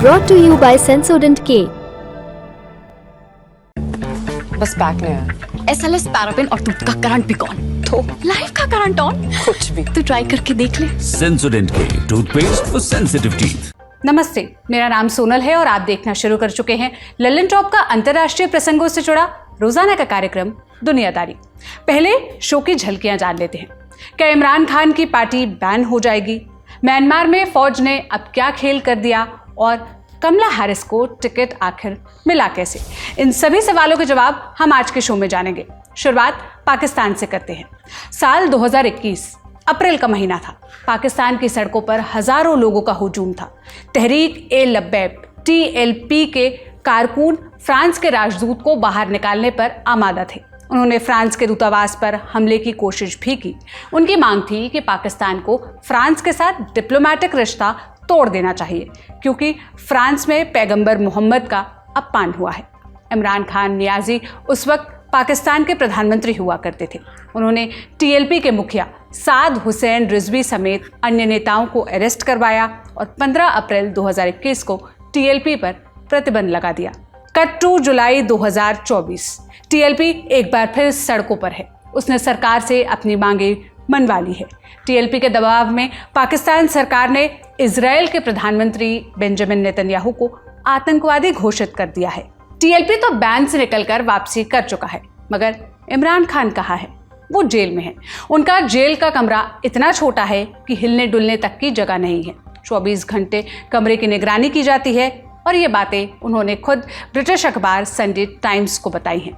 brought to you by Sensodent K. बस back नहीं आया। SLS पैराफिन और दूध का करंट भी कौन? तो लाइफ का करंट ऑन? कुछ भी। तो ट्राई करके देख ले। Sensodent K toothpaste for sensitive teeth. नमस्ते, मेरा नाम सोनल है और आप देखना शुरू कर चुके हैं ललन टॉप का अंतर्राष्ट्रीय प्रसंगों से जुड़ा रोजाना का कार्यक्रम दुनियादारी। पहले शो की झलकियां जान लेते हैं। क्या इमरान खान की पार्टी बैन हो जाएगी? म्यांमार में फौज ने अब क्या खेल कर दिया? और कमला हैरिस को टिकट आखिर मिला कैसे? इन सभी सवालों के जवाब हम आज के शो में जानेंगे। शुरुआत पाकिस्तान से करते हैं। साल 2021 अप्रैल का महीना था। पाकिस्तान की सड़कों पर हजारों लोगों का हुजूम था। तहरीक ए लब्बैक TLP के कारकुन फ्रांस के राजदूत को बाहर निकालने पर आमादा थे। उन्होंने फ्रांस के दूतावास पर हमले की कोशिश भी की। उनकी मांग थी कि पाकिस्तान को फ्रांस के साथ डिप्लोमेटिक रिश्ता तोड़ देना चाहिए क्योंकि फ्रांस में पैगंबर मोहम्मद का अपमान हुआ है। इमरान खान नियाजी उस वक्त पाकिस्तान के प्रधानमंत्री हुआ करते थे। उन्होंने TLP के मुखिया साद हुसैन रिजवी समेत अन्य नेताओं को अरेस्ट करवाया और 15 अप्रैल 2021 को TLP पर प्रतिबंध लगा दिया। कट टू जुलाई 2024 TLP एक बार फिर सड़कों पर है। उसने सरकार से अपनी मांगे मनवा ली है। TLP के दबाव में पाकिस्तान सरकार ने इजराइल के प्रधानमंत्री बेंजामिन नेतन्याहू को आतंकवादी घोषित कर दिया है। TLP तो बैन से निकलकर वापसी कर चुका है, मगर इमरान खान कहाँ है? वो जेल में है। उनका जेल का कमरा इतना छोटा है कि हिलने डुलने तक की जगह नहीं है। 24 घंटे कमरे की निगरानी की जाती है और ये बातें उन्होंने खुद ब्रिटिश अखबार संडे टाइम्स को बताई हैं।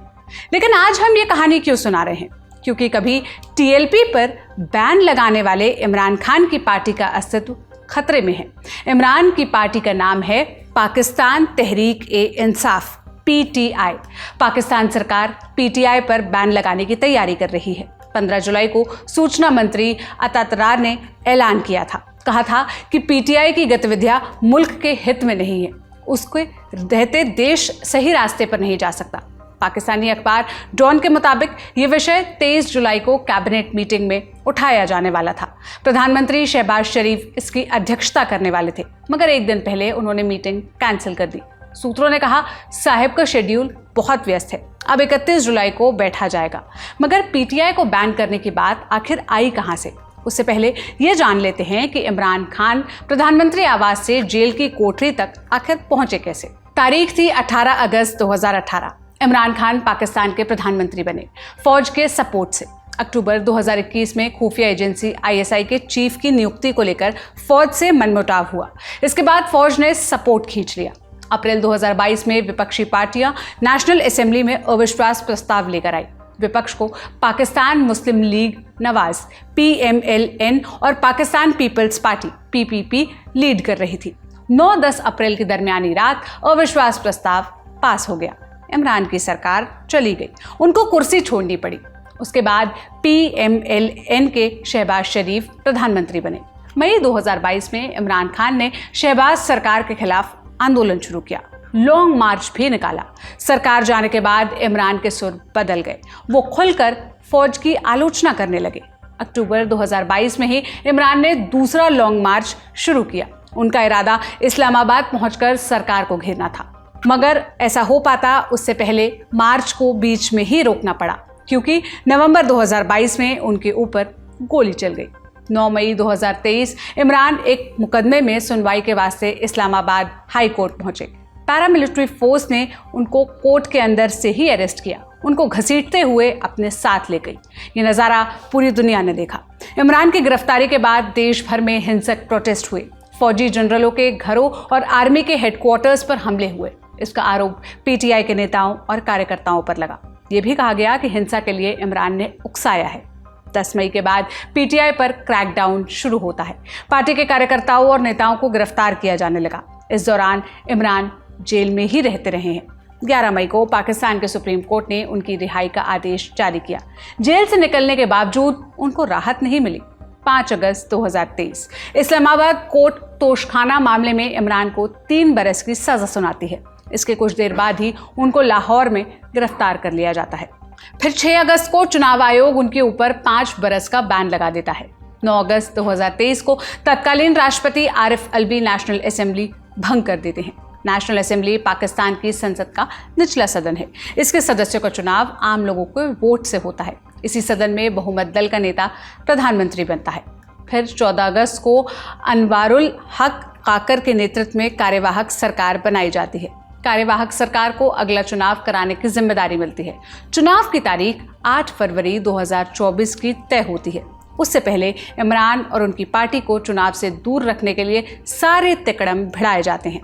लेकिन आज हम ये कहानी क्यों सुना रहे हैं? क्योंकि कभी TLP पर बैन लगाने वाले इमरान खान की पार्टी का अस्तित्व खतरे में है। इमरान की पार्टी का नाम है पाकिस्तान तहरीक ए इंसाफ PTI। पाकिस्तान सरकार PTI पर बैन लगाने की तैयारी कर रही है। 15 जुलाई को सूचना मंत्री अतातरार ने ऐलान किया था। कहा था कि PTI की गतिविधियां मुल्क के हित में नहीं है। उसके रहते देश सही रास्ते पर नहीं जा सकता। पाकिस्तानी अखबार डॉन के मुताबिक ये विषय 23 जुलाई को कैबिनेट मीटिंग में उठाया जाने वाला था। प्रधानमंत्री शहबाज शरीफ इसकी अध्यक्षता करने वाले थे, मगर एक दिन पहले उन्होंने मीटिंग कैंसिल कर दी। सूत्रों ने कहा साहिब का शेड्यूल बहुत व्यस्त है, अब 31 जुलाई को बैठा जाएगा। मगर PTI को बैन करने की बात आखिर आई कहां से? उससे पहले ये जान लेते हैं कि इमरान खान प्रधानमंत्री आवास से जेल की कोठरी तक आखिर पहुंचे कैसे। तारीख थी 18 अगस्त 2018। इमरान खान पाकिस्तान के प्रधानमंत्री बने फौज के सपोर्ट से। अक्टूबर 2021 में खुफिया एजेंसी ISI के चीफ की नियुक्ति को लेकर फौज से मनमुटाव हुआ। इसके बाद फौज ने सपोर्ट खींच लिया। अप्रैल 2022 में विपक्षी पार्टियां नेशनल असेंबली में अविश्वास प्रस्ताव लेकर आई। विपक्ष को पाकिस्तान मुस्लिम लीग नवाज PMLN और पाकिस्तान पीपल्स पार्टी PPP लीड कर रही थी। 9-10 अप्रैल की दरमियानी रात अविश्वास प्रस्ताव पास हो गया। इमरान की सरकार चली गई, उनको कुर्सी छोड़नी पड़ी। उसके बाद PMLN के शहबाज शरीफ प्रधानमंत्री बने। मई 2022 में इमरान खान ने शहबाज सरकार के खिलाफ आंदोलन शुरू किया, लॉन्ग मार्च भी निकाला। सरकार जाने के बाद इमरान के सुर बदल गए। वो खुलकर फौज की आलोचना करने लगे। अक्टूबर 2022 में ही इमरान ने दूसरा लॉन्ग मार्च शुरू किया। उनका इरादा इस्लामाबाद पहुंचकर सरकार को घेरना था, मगर ऐसा हो पाता उससे पहले मार्च को बीच में ही रोकना पड़ा क्योंकि नवंबर 2022 में उनके ऊपर गोली चल गई। 9 मई 2023 इमरान एक मुकदमे में सुनवाई के वास्ते इस्लामाबाद हाई कोर्ट पहुंचे। पैरामिलिट्री फोर्स ने उनको कोर्ट के अंदर से ही अरेस्ट किया, उनको घसीटते हुए अपने साथ ले गई। ये नज़ारा पूरी दुनिया ने देखा। इमरान की गिरफ्तारी के बाद देश भर में हिंसक प्रोटेस्ट हुए। फौजी जनरलों के घरों और आर्मी के हेडक्वार्टर्स पर हमले हुए। इसका आरोप PTI के नेताओं और कार्यकर्ताओं पर लगा। ये भी कहा गया कि हिंसा के लिए इमरान ने उकसाया है। 10 मई के बाद PTI पर क्रैकडाउन शुरू होता है। पार्टी के कार्यकर्ताओं और नेताओं को गिरफ्तार किया जाने लगा। इस दौरान इमरान जेल में ही रहते रहे हैं। 11 मई को पाकिस्तान के सुप्रीम कोर्ट ने उनकी रिहाई का आदेश जारी किया। जेल से निकलने के बावजूद उनको राहत नहीं मिली। 5 अगस्त 2023 इस्लामाबाद कोर्ट तोशखाना मामले में इमरान को 3 बरस की सजा सुनाती है। इसके कुछ देर बाद ही उनको लाहौर में गिरफ्तार कर लिया जाता है। फिर 6 अगस्त को चुनाव आयोग उनके ऊपर 5 बरस का बैन लगा देता है। 9 अगस्त 2023 को तत्कालीन राष्ट्रपति आरिफ अलवी नेशनल असेंबली भंग कर देते हैं। नेशनल असेंबली पाकिस्तान की संसद का निचला सदन है। इसके सदस्यों का चुनाव आम लोगों के वोट से होता है। इसी सदन में बहुमत दल का नेता प्रधानमंत्री बनता है। फिर 14 अगस्त को अनवारुल हक काकर के नेतृत्व में कार्यवाहक सरकार बनाई जाती है। कार्यवाहक सरकार को अगला चुनाव कराने की जिम्मेदारी मिलती है। चुनाव की तारीख 8 फरवरी 2024 की तय होती है। उससे पहले इमरान और उनकी पार्टी को चुनाव से दूर रखने के लिए सारे तिकड़म भिड़ाए जाते हैं।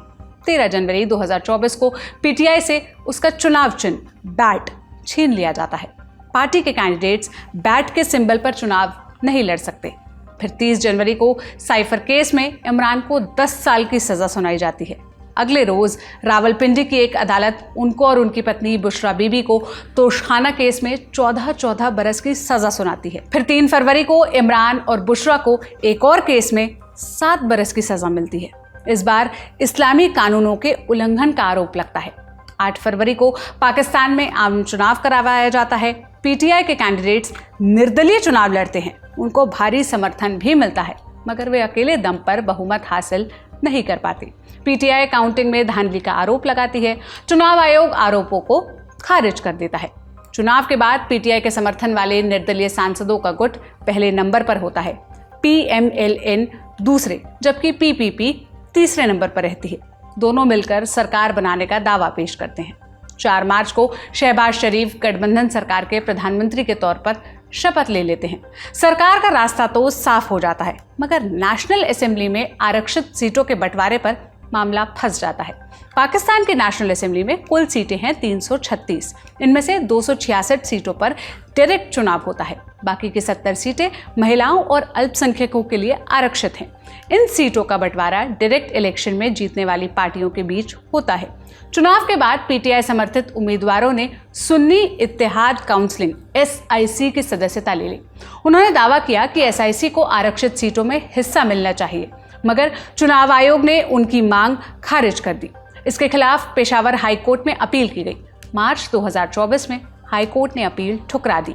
13 जनवरी 2024 को पीटीआई से उसका चुनाव चिन्ह बैट छीन लिया जाता है। पार्टी के कैंडिडेट्स बैट के सिंबल पर चुनाव नहीं लड़ सकते। फिर 30 जनवरी को साइफर केस में इमरान को 10 साल की सजा सुनाई जाती है। अगले रोज रावलपिंडी की एक अदालत उनको और उनकी पत्नी बुशरा बीबी को तोशाखाना केस में 14 बरस की सजा सुनाती है। फिर 3 फरवरी को इमरान और बुशरा को एक और केस में 7 बरस की सजा मिलती है। इस बार इस्लामी कानूनों के उल्लंघन का आरोप लगता है। 8 फरवरी को पाकिस्तान में आम चुनाव करवाया जाता है। पीटीआई के कैंडिडेट्स निर्दलीय चुनाव लड़ते हैं। उनको भारी समर्थन भी मिलता है, मगर वे अकेले दम पर बहुमत हासिल नहीं कर पाती। पीटीआई काउंटिंग में धांधली का आरोप लगाती है। चुनाव आयोग आरोपों को खारिज कर देता है। चुनाव के बाद पीटीआई के समर्थन वाले निर्दलीय सांसदों का गुट पहले नंबर पर होता है, पीएमएलएन दूसरे, जबकि पीपीपी तीसरे नंबर पर रहती है। दोनों मिलकर सरकार बनाने का दावा पेश करते हैं। 4 मार्च को शहबाज शरीफ गठबंधन सरकार के प्रधानमंत्री के तौर पर शपथ ले लेते हैं। सरकार का रास्ता तो साफ हो जाता है, मगर नेशनल असेंबली में आरक्षित सीटों के बंटवारे पर मामला फंस जाता है। पाकिस्तान की नेशनल असेंबली में कुल सीटें हैं 336। इनमें से 266 सीटों पर डायरेक्ट चुनाव होता है। बाकी की 70 सीटें महिलाओं और अल्पसंख्यकों के लिए आरक्षित हैं। इन सीटों का बंटवारा डायरेक्ट इलेक्शन में जीतने वाली पार्टियों के बीच होता है। चुनाव के बाद पीटीआई समर्थित उम्मीदवारों ने सुन्नी इत्तेहाद काउंसिल SIC की सदस्यता ले ली। उन्होंने दावा किया कि SIC को आरक्षित सीटों में हिस्सा मिलना चाहिए, मगर चुनाव आयोग ने उनकी मांग खारिज कर दी। इसके खिलाफ पेशावर हाईकोर्ट में अपील की गई। मार्च 2024 में हाईकोर्ट ने अपील ठुकरा दी।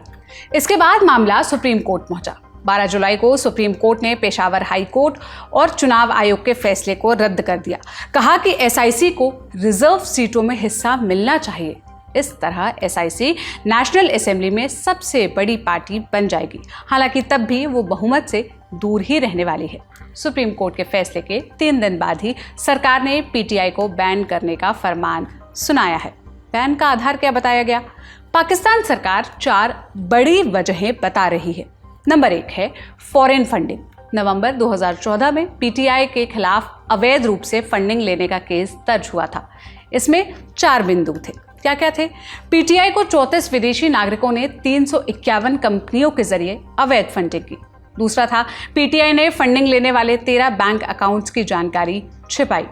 इसके बाद मामला सुप्रीम कोर्ट पहुंचा। 12 जुलाई को सुप्रीम कोर्ट ने पेशावर हाई कोर्ट और चुनाव आयोग के फैसले को रद्द कर दिया। कहा कि SIC को रिजर्व सीटों में हिस्सा मिलना चाहिए। इस तरह SIC नेशनल असेंबली में सबसे बड़ी पार्टी बन जाएगी। हालांकि तब भी वो बहुमत से दूर ही रहने वाली है। सुप्रीम कोर्ट के फैसले के 3 दिन बाद ही सरकार ने पीटीआई को बैन करने का फरमान सुनाया है। बैन का आधार क्या बताया गया? पाकिस्तान सरकार 4 बड़ी वजहें बता रही है। नंबर 1 है फॉरेन फंडिंग। नवंबर 2014 में पीटीआई के खिलाफ अवैध रूप से फंडिंग लेने का केस दर्ज हुआ था। इसमें 4 बिंदु थे। क्या क्या थे? पीटीआई को 34 विदेशी नागरिकों ने 351 कंपनियों के जरिए अवैध फंडिंग की। दूसरा था पीटीआई ने फंडिंग लेने वाले 13 बैंक अकाउंट्स की जानकारी छिपाई।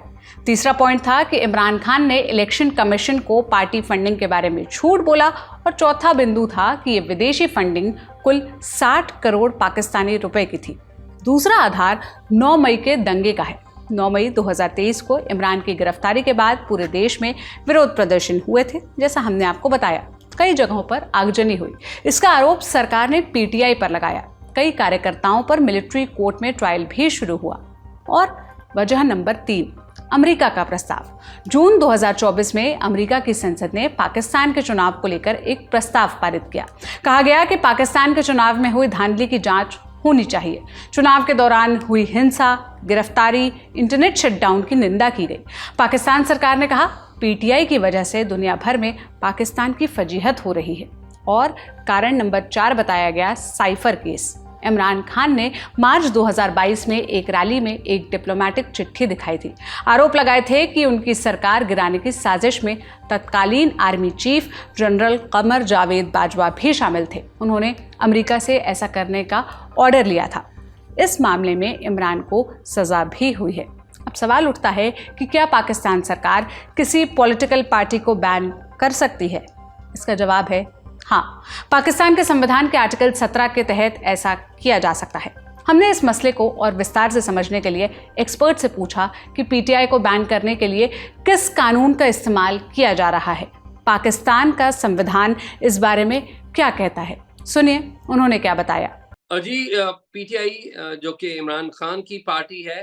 तीसरा पॉइंट था कि इमरान खान ने इलेक्शन कमीशन को पार्टी फंडिंग के बारे में झूठ बोला। और चौथा बिंदु था कि ये विदेशी फंडिंग कुल 60 करोड़ पाकिस्तानी रुपए की थी। दूसरा आधार 9 मई के दंगे का है। 9 मई 2023 को इमरान की गिरफ्तारी के बाद पूरे देश में विरोध प्रदर्शन हुए थे। जैसा हमने आपको बताया, कई जगहों पर आगजनी हुई। इसका आरोप सरकार ने पीटीआई पर लगाया। कई कार्यकर्ताओं पर मिलिट्री कोर्ट में ट्रायल भी शुरू हुआ। और वजह नंबर 3, अमेरिका का प्रस्ताव। जून 2024 में अमेरिका की संसद ने पाकिस्तान के चुनाव को लेकर एक प्रस्ताव पारित किया। कहा गया कि पाकिस्तान के चुनाव में हुई धांधली की जांच होनी चाहिए। चुनाव के दौरान हुई हिंसा, गिरफ्तारी, इंटरनेट शटडाउन की निंदा की गई। पाकिस्तान सरकार ने कहा पीटीआई की वजह से दुनिया भर में पाकिस्तान की फजीहत हो रही है। और कारण नंबर 4 बताया गया साइफर केस। इमरान खान ने मार्च 2022 में एक रैली में एक डिप्लोमेटिक चिट्ठी दिखाई थी। आरोप लगाए थे कि उनकी सरकार गिराने की साजिश में तत्कालीन army chief general Qamar Javed Bajwa भी शामिल थे। उन्होंने अमेरिका से ऐसा करने का ऑर्डर लिया था। इस मामले में इमरान को सजा भी हुई है। अब सवाल उठता है कि क्या पाकिस्तान सरकार किसी पॉलिटिकल पार्टी को बैन कर सकती है? इसका जवाब है हाँ। पाकिस्तान के संविधान के आर्टिकल 17 के तहत ऐसा किया जा सकता है। हमने इस मसले को और विस्तार से समझने के लिए एक्सपर्ट से पूछा कि पीटीआई को बैन करने के लिए किस कानून का इस्तेमाल किया जा रहा है। पाकिस्तान का संविधान इस बारे में क्या कहता है, सुनिए उन्होंने क्या बताया। जी, पीटीआई जो कि इमरान खान की पार्टी है,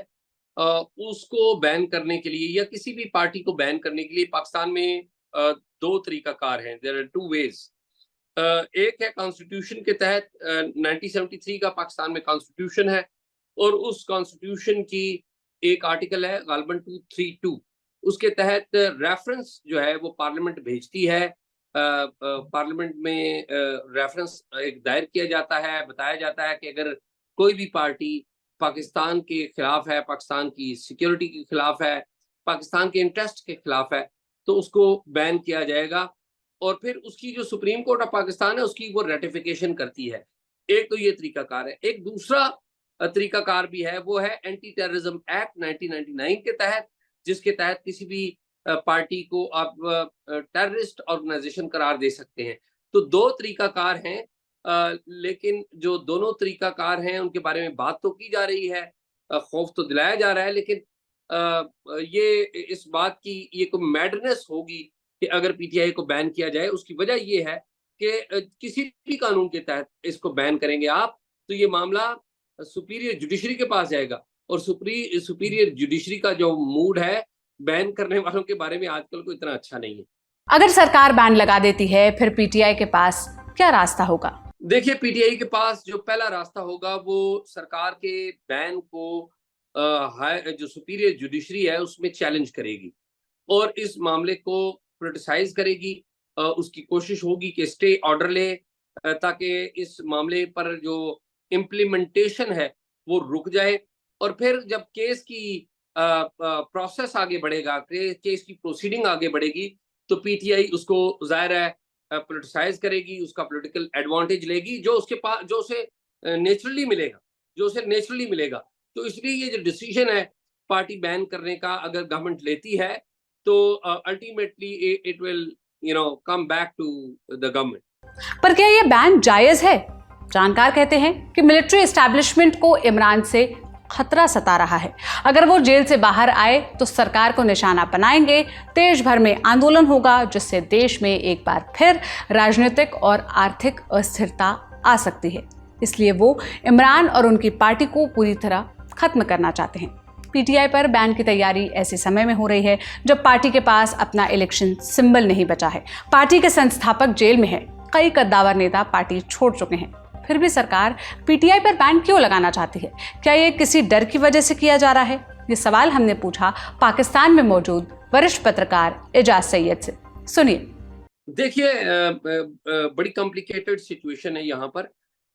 उसको बैन करने के लिए या किसी भी पार्टी को बैन करने के लिए पाकिस्तान में दो तरीकाकार हैं। There are two ways. एक है कॉन्स्टिट्यूशन के तहत, 1973 का पाकिस्तान में कॉन्स्टिट्यूशन है और उस कॉन्स्टिट्यूशन की एक आर्टिकल है गालबन 232, उसके तहत रेफरेंस जो है वो पार्लियामेंट भेजती है। पार्लियामेंट में रेफरेंस एक दायर किया जाता है, बताया जाता है कि अगर कोई भी पार्टी पाकिस्तान के खिलाफ है, पाकिस्तान की सिक्योरिटी के खिलाफ है, पाकिस्तान के इंटरेस्ट के खिलाफ है, तो उसको बैन किया जाएगा और फिर उसकी जो सुप्रीम कोर्ट ऑफ पाकिस्तान है उसकी वो रेटिफिकेशन करती है। एक तो ये तरीकाकार है। एक दूसरा तरीकाकार भी है, वो है एंटी टेररिज्म एक्ट 1999 के तहत, जिसके तहत किसी भी पार्टी को आप टेररिस्ट ऑर्गेनाइजेशन करार दे सकते हैं। तो दो तरीकाकार हैं, लेकिन जो दोनों तरीकाकार हैं उनके बारे में बात तो की जा रही है, खौफ तो दिलाया जा रहा है, लेकिन ये इस बात की ये कोई मैडनेस होगी कि अगर पीटीआई को बैन किया जाए। उसकी वजह ये है कि किसी भी कानून के तहत इसको बैन करेंगे आप तो ये मामला सुपीरियर जुडिशरी के पास जाएगा और सुपीरियर जुडिशरी का जो मूड है बैन करने वालों के बारे में आजकल को इतना अच्छा नहीं है। अगर सरकार बैन लगा देती है फिर पीटीआई के पास क्या रास्ता होगा? देखिए, पीटीआई के पास जो पहला रास्ता होगा वो सरकार के बैन को जो सुपीरियर जुडिशरी है उसमें चैलेंज करेगी और इस मामले को क्रिटिसाइज करेगी। उसकी कोशिश होगी कि स्टे ऑर्डर ले ताकि इस मामले पर जो इम्प्लीमेंटेशन है वो रुक जाए और फिर जब केस की प्रोसेस आगे बढ़ेगा, केस की प्रोसीडिंग आगे बढ़ेगी, तो पीटीआई उसको जाहिर है पॉलिटिसाइज करेगी, उसका पॉलिटिकल एडवांटेज लेगी जो उसके पास जो उसे नेचुरली मिलेगा। तो इसलिए ये जो डिसीजन है पार्टी बैन करने का अगर गवर्नमेंट लेती है तो ultimately it will come back to the government. पर क्या ये बैन जायज है? जानकार कहते हैं कि मिलिट्री एस्टैब्लिशमेंट को इमरान से खतरा सता रहा है। अगर वो जेल से बाहर आए तो सरकार को निशाना बनाएंगे, देश भर में आंदोलन होगा जिससे देश में एक बार फिर राजनीतिक और आर्थिक अस्थिरता आ सकती है। इसलिए वो इमरान और उनकी पार्टी को पूरी तरह खत्म करना चाहते हैं। पीटीआई पर बैन की तैयारी ऐसे समय में हो रही है जब पार्टी के पास अपना इलेक्शन सिंबल नहीं बचा है। पार्टी के संस्थापक जेल में है, कई कद्दावर नेता पार्टी छोड़ चुके हैं। फिर भी सरकार पीटीआई पर बैन क्यों लगाना चाहती है? क्या ये किसी डर की वजह से किया जा रहा है? ये सवाल हमने पूछा पाकिस्तान में मौजूद वरिष्ठ पत्रकार एजाज सैयद से। सुनिए। देखिए, बड़ी कॉम्प्लिकेटेड सिचुएशन है यहाँ पर।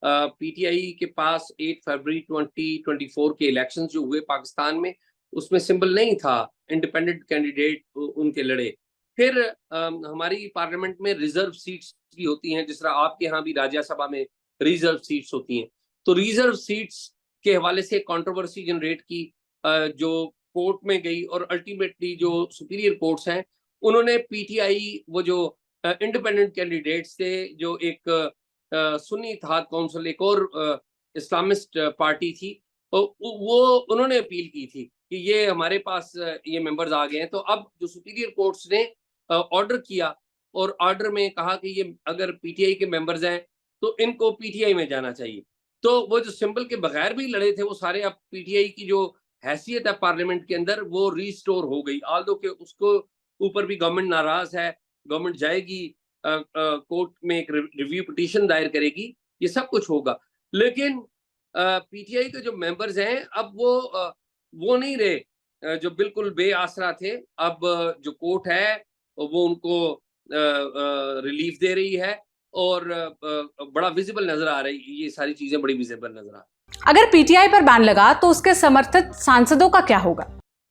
पीटीआई के पास 8 फरवरी 2024 के इलेक्शन जो हुए पाकिस्तान में, उसमें सिंबल नहीं था, इंडिपेंडेंट कैंडिडेट उनके लड़े। फिर हमारी पार्लियामेंट में रिजर्व सीट्स भी होती हैं, जिस तरह आपके यहाँ भी राज्यसभा में रिजर्व सीट्स होती हैं। तो रिजर्व सीट्स के हवाले से कंट्रोवर्सी जनरेट की, जो कोर्ट में गई और अल्टीमेटली जो सुपीरियर कोर्ट्स हैं उन्होंने पीटीआई वो जो इंडिपेंडेंट कैंडिडेट्स थे, जो एक सुन्नी इत्तेहाद काउंसिल एक और इस्लामिस्ट पार्टी थी, तो वो उन्होंने अपील की थी कि ये हमारे पास ये मेंबर्स आ गए हैं। तो अब जो सुपीरियर कोर्ट्स ने ऑर्डर किया और ऑर्डर में कहा कि ये अगर पीटीआई के मेंबर्स हैं तो इनको पीटीआई में जाना चाहिए। तो वो जो सिंबल के बगैर भी लड़े थे वो सारे अब पीटीआई की जो हैसियत है पार्लियामेंट के अंदर वो रिस्टोर हो गई। आल्दो के उसको ऊपर भी गवर्नमेंट नाराज है, गवर्नमेंट जाएगी कोर्ट में एक रिव्यू पिटीशन दायर करेगी, ये सब कुछ होगा। लेकिन पीटीआई के जो मेंबर्स हैं अब वो नहीं रहे जो बिल्कुल बेआसरा थे। अब जो कोर्ट है वो उनको रिलीफ दे रही है और बड़ा विजिबल नजर आ रही है। ये सारी चीजें बड़ी विजिबल नजर आ रही है। अगर पीटीआई पर बैन लगा तो उसके समर्थित सांसदों का क्या होगा?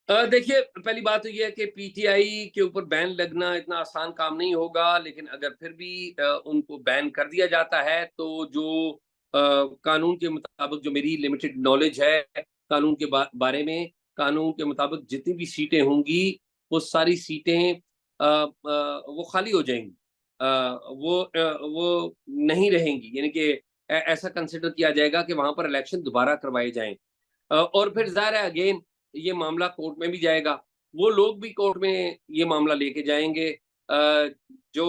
देखिए, पहली बात तो ये है कि पीटीआई के ऊपर बैन लगना इतना आसान काम नहीं होगा, लेकिन अगर फिर भी उनको बैन कर दिया जाता है तो जो कानून के मुताबिक, जो मेरी लिमिटेड नॉलेज है कानून के बारे में, कानून के मुताबिक जितनी भी सीटें होंगी वो सारी सीटें वो खाली हो जाएंगी, वो नहीं रहेंगी। यानी कि ऐसा कंसिडर किया जाएगा कि वहां पर इलेक्शन दोबारा करवाए जाएं और फिर जाहिर है अगेन ये मामला कोर्ट में भी जाएगा। वो लोग भी कोर्ट में ये मामला लेके जाएंगे जो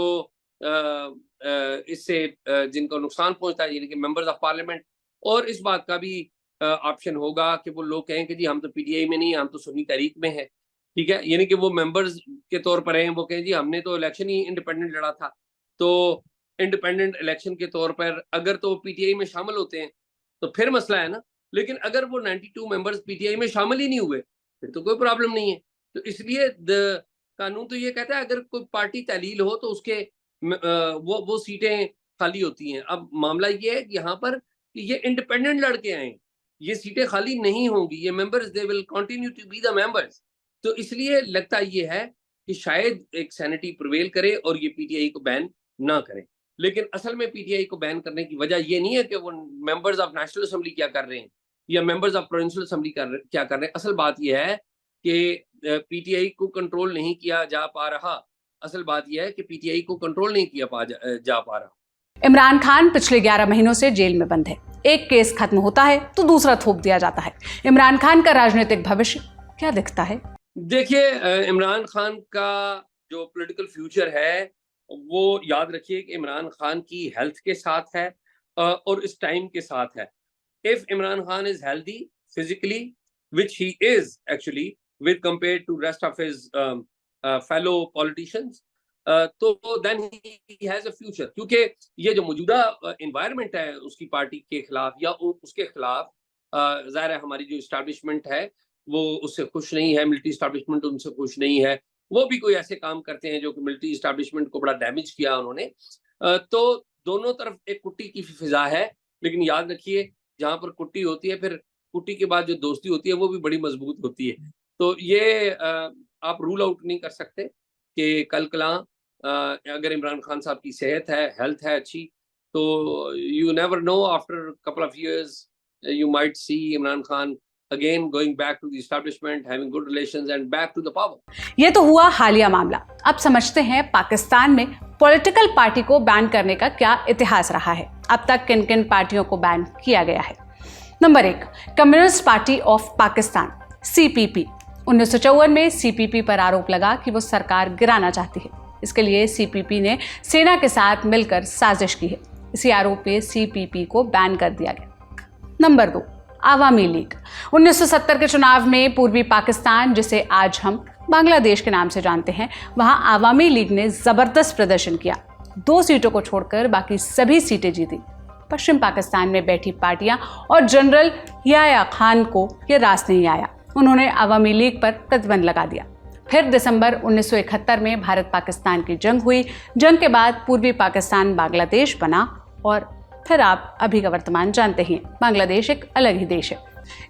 इससे जिनको नुकसान पहुंचता है, यानी कि मेंबर्स ऑफ पार्लियामेंट। और इस बात का भी ऑप्शन होगा कि वो लोग कहें कि जी हम तो पीटीआई में नहीं, हम तो सुन्नी तहरीक में है, ठीक है, यानी कि वो मेंबर्स के तौर पर हैं, वो कहें जी हमने तो इलेक्शन ही इंडिपेंडेंट लड़ा था, तो इंडिपेंडेंट इलेक्शन के तौर पर अगर तो पीटीआई में शामिल होते हैं तो फिर मसला है ना। लेकिन अगर वो 92 मेंबर्स पीटीआई में शामिल ही नहीं हुए फिर तो कोई प्रॉब्लम नहीं है। तो इसलिए कानून तो ये कहता है अगर कोई पार्टी तहलील हो तो उसके वो सीटें खाली होती हैं। अब मामला ये है कि यहाँ पर कि ये इंडिपेंडेंट लड़के आए, ये सीटें खाली नहीं होंगी, ये members they will continue to be the members. तो इसलिए लगता ये है कि शायद एक सैनिटी प्रिवेल करे और ये पीटीआई को बैन ना करे। लेकिन असल में पीटीआई को बैन करने की वजह ये नहीं है कि वो मेंबर्स ऑफ नेशनल असेंबली क्या कर रहे हैं या मेंबर्स ऑफ प्रोविंशियल असेंबली क्या कर रहे हैं। असल बात यह है कि पीटीआई को कंट्रोल नहीं किया जा पा रहा। असल बात यह है कि पीटीआई को कंट्रोल नहीं किया जा पा रहा। इमरान खान पिछले 11 महीनों से जेल में बंद है। एक केस खत्म होता है तो दूसरा थोप दिया जाता है। इमरान खान का राजनीतिक भविष्य क्या दिखता है? देखिए, इमरान खान का जो पॉलिटिकल फ्यूचर है वो याद रखिए कि इमरान खान की हेल्थ के साथ है और इस टाइम के साथ है। If Imran Khan is healthy physically, which he is actually with compared to rest of his fellow politicians, तो then he has a future। क्योंकि ये जो मौजूदा environment है उसकी पार्टी के खिलाफ या उसके खिलाफ, ज़ाहिर है हमारी जो इस्टेब्लिशमेंट है वो उससे खुश नहीं है, मिलिट्री इस्टेब्लिशमेंट उनसे खुश नहीं है, वो भी कोई ऐसे काम करते हैं जो कि मिलिट्री इस्टेब्लिशमेंट को बड़ा डैमेज किया उन्होंने। तो दोनों तरफ एक कुट्टी की फिजा है, लेकिन याद रखिए जहाँ पर कुट्टी होती है फिर कुट्टी के बाद जो दोस्ती होती है वो भी बड़ी मजबूत होती है। तो ये आप रूल आउट नहीं कर सकते कि कल कलां अगर इमरान खान साहब की सेहत है, हेल्थ है अच्छी, तो you never know, after couple of years you might see Imran Khan again going back to the establishment, having good relations and back to the power। ये तो हुआ हालिया मामला। अब समझते हैं पाकिस्तान में पॉलिटिकल पार्टी को बैन करने का क्या इतिहास रहा है। अब तक किन किन पार्टियों को बैन किया गया है। Number 1, communist party of Pakistan CPP। 1954 में CPP पर आरोप लगा कि वो सरकार गिराना चाहती है। इसके लिए CPP ने सेना के साथ मिलकर साजिश की है। इसी आरोप पे CPP को बैन कर दिया गया। Number 2, Awami league. 1970 के चुनाव में पूर्वी पाकिस्तान, जिसे आज हम बांग्लादेश के नाम से जानते हैं, वहां आवामी लीग ने जबरदस्त प्रदर्शन किया। 2 सीटों को छोड़कर बाकी सभी सीटें जीती। पश्चिम पाकिस्तान में बैठी पार्टियां और जनरल याया खान को ये रास नहीं आया। उन्होंने आवामी लीग पर प्रतिबंध लगा दिया। फिर दिसंबर 1971 में भारत पाकिस्तान की जंग हुई। जंग के बाद पूर्वी पाकिस्तान बांग्लादेश बना और फिर आप अभी का वर्तमान जानते ही हैं, बांग्लादेश एक अलग ही देश है।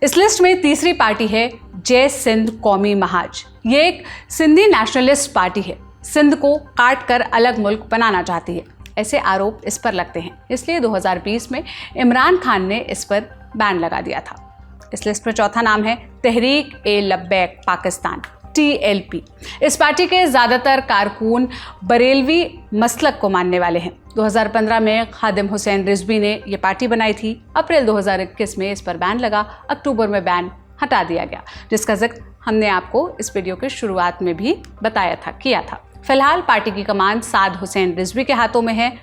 इस लिस्ट में तीसरी पार्टी है जय सिंध कौमी महाज। ये एक सिंधी नेशनलिस्ट पार्टी है। सिंध को काट कर अलग मुल्क बनाना चाहती है, ऐसे आरोप इस पर लगते हैं। इसलिए 2020 में इमरान खान ने इस पर बैन लगा दिया था। इस लिस्ट में चौथा नाम है तहरीक ए लब्बैक पाकिस्तान TLP। इस पार्टी के ज़्यादातर कारकुन बरेलवी मसलक को मानने वाले हैं। 2015 में खादिम हुसैन रिजवी ने यह पार्टी बनाई थी। अप्रैल 2021 में इस पर बैन लगा। अक्टूबर में बैन हटा दिया गया, जिसका जिक्र हमने आपको इस वीडियो के शुरुआत में भी किया था। फिलहाल पार्टी की कमान साद हुसैन रिजवी के हाथों में है।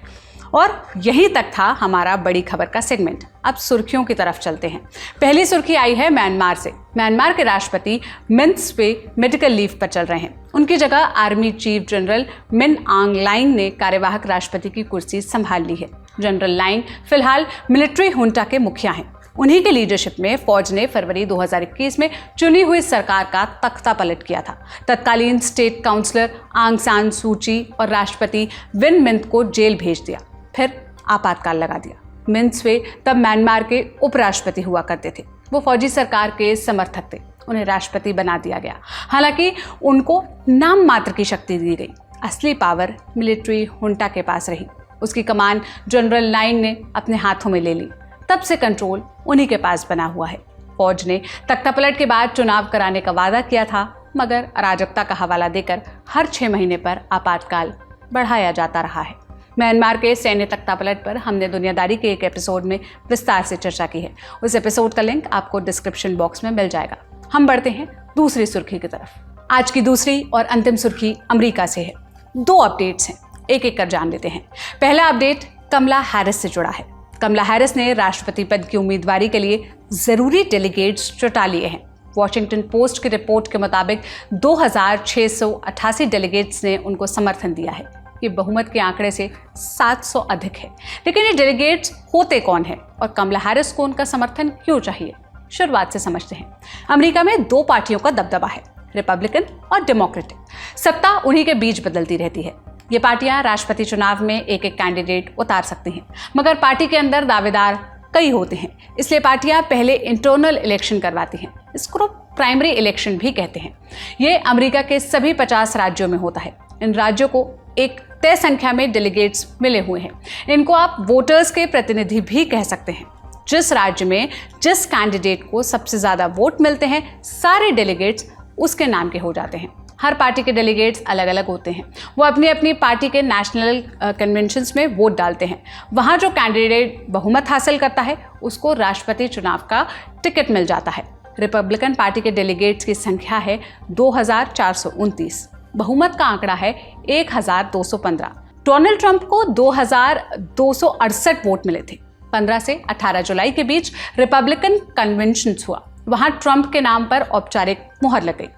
और यहीं तक था हमारा बड़ी खबर का सेगमेंट। अब सुर्खियों की तरफ चलते हैं। पहली सुर्खी आई है म्यांमार से। म्यांमार के राष्ट्रपति मिन स्वे मेडिकल लीव पर चल रहे हैं। उनकी जगह आर्मी चीफ जनरल मिन आंग लाइंग ने कार्यवाहक राष्ट्रपति की कुर्सी संभाल ली है। जनरल लाइंग फिलहाल मिलिट्री हुंटा के मुखिया हैं। उन्हीं के लीडरशिप में फौज ने फरवरी 2021 में चुनी हुई सरकार का तख्ता पलट किया था। तत्कालीन स्टेट काउंसलर आंग सान सूची और राष्ट्रपति विन मिंत को जेल भेज दिया, फिर आपातकाल लगा दिया। मिन स्वे तब म्यांमार के उपराष्ट्रपति हुआ करते थे। वो फौजी सरकार के समर्थक थे। उन्हें राष्ट्रपति बना दिया गया। हालांकि उनको नाम मात्र की शक्ति दी गई। असली पावर मिलिट्री हुंटा के पास रही। उसकी कमान जनरल लाइंग ने अपने हाथों में ले ली। तब से कंट्रोल उन्हीं के पास बना हुआ है। फौज ने तख्तापलट के बाद चुनाव कराने का वादा किया था, मगर अराजकता का हवाला देकर हर 6 महीने पर आपातकाल बढ़ाया जाता रहा है। म्यांमार के सैन्य तख्तापलट पर हमने दुनियादारी के एक एपिसोड में विस्तार से चर्चा की है। उस एपिसोड का लिंक आपको डिस्क्रिप्शन बॉक्स में मिल जाएगा। हम बढ़ते हैं दूसरी सुर्खी की तरफ। आज की दूसरी और अंतिम सुर्खी अमेरिका से है। 2 अपडेट्स हैं, एक एक कर जान लेते हैं। पहला अपडेट कमला हैरिस से जुड़ा है। कमला हैरिस ने राष्ट्रपति पद की उम्मीदवारी के लिए जरूरी डेलीगेट्स जुटा लिए हैं। वॉशिंगटन पोस्ट की रिपोर्ट के मुताबिक 2688 डेलीगेट्स ने उनको समर्थन दिया है। ये बहुमत के आंकड़े से 700 अधिक है। लेकिन ये डेलीगेट्स होते कौन है और कमला हैरिस को उनका समर्थन क्यों चाहिए? शुरुआत से समझते हैं। अमेरिका में 2 पार्टियों का दबदबा है, रिपब्लिकन और डेमोक्रेटिक। सत्ता उन्हीं के बीच बदलती रहती है। ये पार्टियां राष्ट्रपति चुनाव में एक कैंडिडेट उतार सकती हैं, मगर पार्टी के अंदर दावेदार कई होते हैं, इसलिए पार्टियां पहले इंटरनल इलेक्शन करवाती हैं। इसको प्राइमरी इलेक्शन भी कहते हैं। ये अमेरिका के सभी 50 राज्यों में होता है। इन राज्यों को एक तय संख्या में डेलीगेट्स मिले हुए हैं। इनको आप वोटर्स के प्रतिनिधि भी कह सकते हैं। जिस राज्य में जिस कैंडिडेट को सबसे ज्यादा वोट मिलते हैं, सारे डेलीगेट्स उसके नाम के हो जाते हैं। हर पार्टी के डेलीगेट्स अलग अलग होते हैं। वो अपनी अपनी पार्टी के नेशनल कन्वेंशंस में वोट डालते हैं। वहाँ जो कैंडिडेट बहुमत हासिल करता है उसको राष्ट्रपति चुनाव का टिकट मिल जाता है। रिपब्लिकन पार्टी के डेलीगेट्स की संख्या है 2429। बहुमत का आंकड़ा है 1215। डोनाल्ड ट्रंप को 2268 वोट मिले थे। 15 से 18 जुलाई के बीच रिपब्लिकन कन्वेंशन हुआ। वहां ट्रंप के नाम पर औपचारिक मुहर लग गई।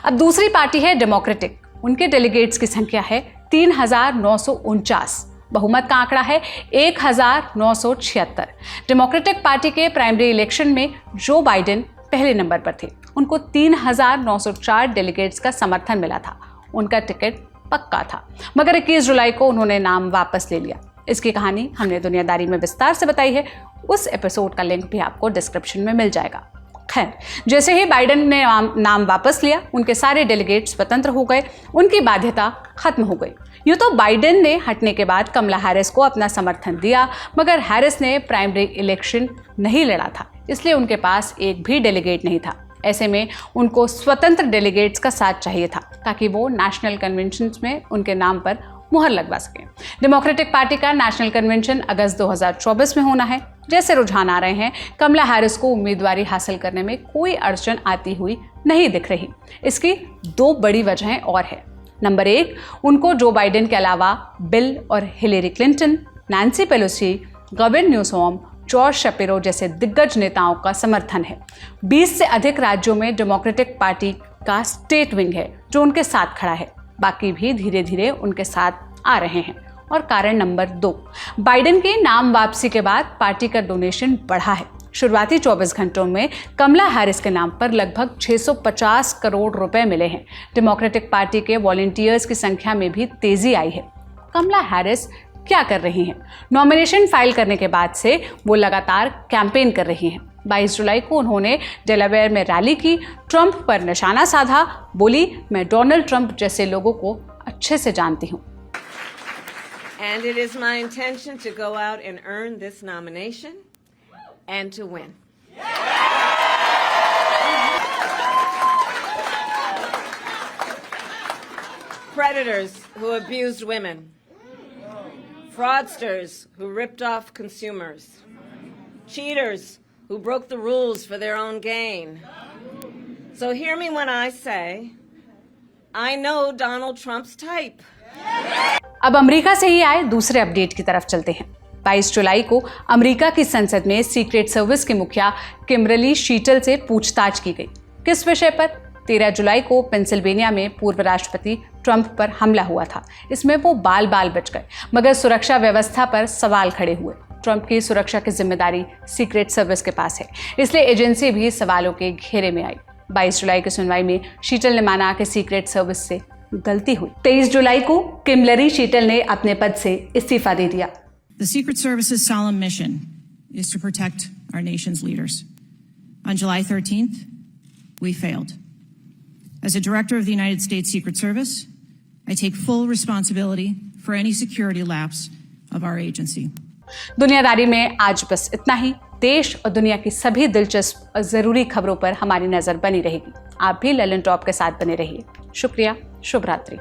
अब दूसरी पार्टी है डेमोक्रेटिक। उनके डेलीगेट्स की संख्या है 3949। बहुमत का आंकड़ा है 1976। डेमोक्रेटिक पार्टी के प्राइमरी इलेक्शन में जो बाइडेन पहले नंबर पर थे। उनको 3904 डेलीगेट्स का समर्थन मिला था। उनका टिकट पक्का था, मगर 21 जुलाई को उन्होंने नाम वापस ले लिया। इसकी कहानी हमने दुनियादारी में विस्तार से बताई है। उस एपिसोड का लिंक भी आपको डिस्क्रिप्शन में मिल जाएगा। खैर, जैसे ही बाइडेन ने नाम वापस लिया, उनके सारे डेलीगेट स्वतंत्र हो गए। उनकी बाध्यता खत्म हो गई। यूँ तो बाइडेन ने हटने के बाद कमला हैरिस को अपना समर्थन दिया, मगर हैरिस ने प्राइमरी इलेक्शन नहीं लड़ा था, इसलिए उनके पास एक भी डेलीगेट नहीं था। ऐसे में उनको स्वतंत्र डेलीगेट्स का साथ चाहिए था ताकि वो नेशनल कन्वेंशन में उनके नाम पर मुहर लगवा सकें। डेमोक्रेटिक पार्टी का नेशनल कन्वेंशन अगस्त 2024 में होना है। जैसे रुझान आ रहे हैं, कमला हैरिस को उम्मीदवारी हासिल करने में कोई अड़चन आती हुई नहीं दिख रही। इसकी 2 बड़ी वजहें और है। नंबर 1, उनको जो बाइडेन के अलावा बिल और Hillary Clinton, Nancy Pelosi, Gavin Newsom, George Shapiro जैसे दिग्गज नेताओं का समर्थन है। 20 से अधिक राज्यों में डेमोक्रेटिक पार्टी का स्टेट विंग है जो उनके साथ खड़ा है। बाकी भी धीरे धीरे उनके साथ आ रहे हैं। और कारण नंबर 2, बाइडेन की नाम वापसी के बाद पार्टी का डोनेशन बढ़ा है। शुरुआती 24 घंटों में कमला हैरिस के नाम पर लगभग 650 करोड़ रुपए मिले हैं। डेमोक्रेटिक पार्टी के वॉलंटियर्स की संख्या में भी तेजी आई है। कमला हैरिस क्या कर रही हैं? नॉमिनेशन फाइल करने के बाद से वो लगातार कैंपेन कर रही हैं। 22 जुलाई को उन्होंने डेलावेयर में रैली की, ट्रंप पर निशाना साधा, बोली, मैं डोनाल्ड ट्रंप जैसे लोगों को अच्छे से जानती हूँ। And it is my intention to go out and earn this nomination and to win. Predators who abused women, fraudsters who ripped off consumers, cheaters who broke the rules for their own gain. So hear me when I say, I know Donald Trump's type. अब America से ही आए दूसरे update की तरफ चलते हैं। 22 जुलाई को America की संसद में सीक्रेट सर्विस के मुखिया किम्बरली शीटल से पूछताछ की गई। किस विषय पर? 13 जुलाई को पेंसिल्वेनिया में पूर्व राष्ट्रपति ट्रंप पर हमला हुआ था। इसमें वो बाल बच गए, मगर सुरक्षा व्यवस्था पर सवाल खड़े हुए। ट्रंप की सुरक्षा की जिम्मेदारी सीक्रेट सर्विस के पास है, इसलिए एजेंसी भी सवालों के घेरे में आई। 22 जुलाई की सुनवाई में शीटल ने माना कि सीक्रेट सर्विस से गलती हुई। 23 जुलाई को किम्बरली शीटल ने अपने पद से इस्तीफा दे दिया। The Secret Service's solemn mission is to protect our nation's leaders. On July 13th, we failed. As a director of the United States Secret Service, I take full responsibility for any security lapse of our agency. दुनियादारी में आज बस इतना ही। देश और दुनिया की सभी दिलचस्प और जरूरी खबरों पर हमारी नजर बनी रहेगी। आप भी ललन टॉप के साथ बने रहिए। शुक्रिया। शुभ रात्रि।